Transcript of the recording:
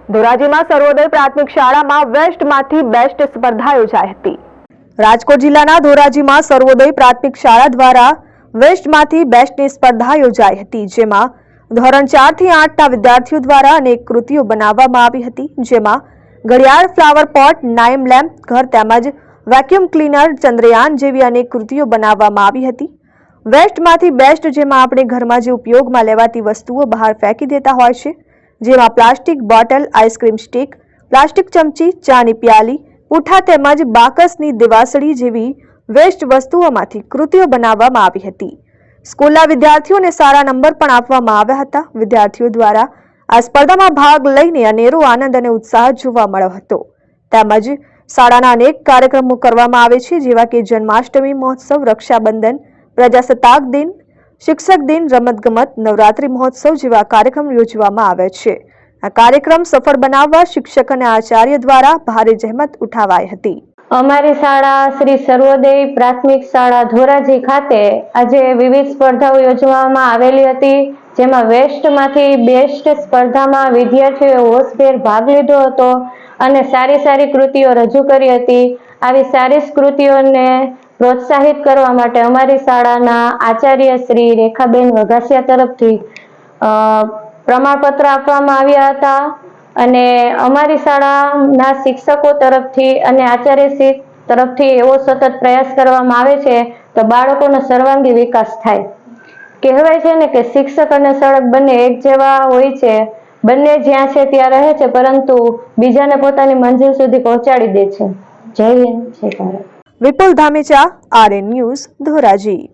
ધોરાજીમાં સર્વોદય પ્રાથમિક શાળામાં વેસ્ટમાંથી બેસ્ટ સ્પર્ધા યોજાઈ હતી। રાજકોટ જિલ્લાના ધોરાજીમાં સર્વોદય પ્રાથમિક શાળા દ્વારા વેસ્ટમાંથી બેસ્ટની સ્પર્ધા યોજાઈ હતી, જેમાં ધોરણ 4 થી 8ના વિદ્યાર્થીઓ દ્વારા અનેક કૃતિઓ બનાવવામાં આવી હતી, જેમાં ઘડિયાળ, ફ્લાવર પોટ, નાઇમ લેમ્પ, ઘર તેમજ વેક્યુમ ક્લીનર, ચંદ્રયાન જેવી અનેક કૃતિઓ બનાવવામાં આવી હતી। વેસ્ટમાંથી બેસ્ટ, જેમાં આપણે ઘરમાં જે ઉપયોગમાં લેવાતી વસ્તુઓ બહાર ફેંકી દેતા હોય છે, જેમાં plastic bottle, ice cream stick, plastic ચમચી, ચાની પ્યાલી, પૂઠા તેમજ બાકસની દિવાસળી જેવી વેસ્ટ વસ્તુઓમાંથી કૃતિઓ બનાવવામાં આવી હતી। સ્કૂલના વિદ્યાર્થીઓને સારા નંબર પણ આપવામાં આવ્યા હતા। વિદ્યાર્થીઓ દ્વારા આ સ્પર્ધામાં ભાગ લઈને અનેરો આનંદ અને ઉત્સાહ જોવા મળ્યો હતો। તેમજ શાળાના અનેક કાર્યક્રમો કરવામાં આવે છે, જેવા કે જન્માષ્ટમી મહોત્સવ, રક્ષાબંધન, પ્રજાસત્તાક દિન, શિક્ષક દિન, રમતગમત, નવરાત્રી મહોત્સવ જેવા કાર્યક્રમ યોજવામાં આવે છે। આ કાર્યક્રમ સફળ બનાવવા શિક્ષક અને આચાર્ય દ્વારા ભારે જહેમત ઉઠાવાઈ હતી। અમારી શાળા શ્રી સર્વોદય પ્રાથમિક શાળા ધોરાજી ખાતે આજે વિવિધ સ્પર્ધાઓ યોજવામાં આવેલી હતી, જેમાં વેસ્ટમાંથી બેસ્ટ સ્પર્ધામાં વિદ્યાર્થીઓએ હોશભેર ભાગ લીધો હતો અને સારી કૃતિઓ રજૂ કરી હતી। આવી સારી કૃતિઓને પ્રોત્સાહિત કરવા માટે અમારી શાળાના આચાર્ય શ્રી રેખાબેન વઘાસિયા તરફથી પ્રમાણપત્ર આપવામાં આવ્યા હતા અને અમારી શાળાના શિક્ષકો તરફથી અને આચાર્યશ્રી તરફથી એવો સતત પ્રયાસ કરવામાં આવે છે તો બાળકોનો સર્વાંગી વિકાસ થાય। કહેવાય છે ને કે શિક્ષક અને સડક બંને એક જેવા હોય છે, બંને જ્યાં છે ત્યાં રહે છે, પરંતુ બીજાને પોતાની મંજિલ સુધી પહોંચાડી દે છે। જય હિન્દ, જય ભારત। વિપુલ ધામેચા, RN ન્યૂઝ, ધોરાજી।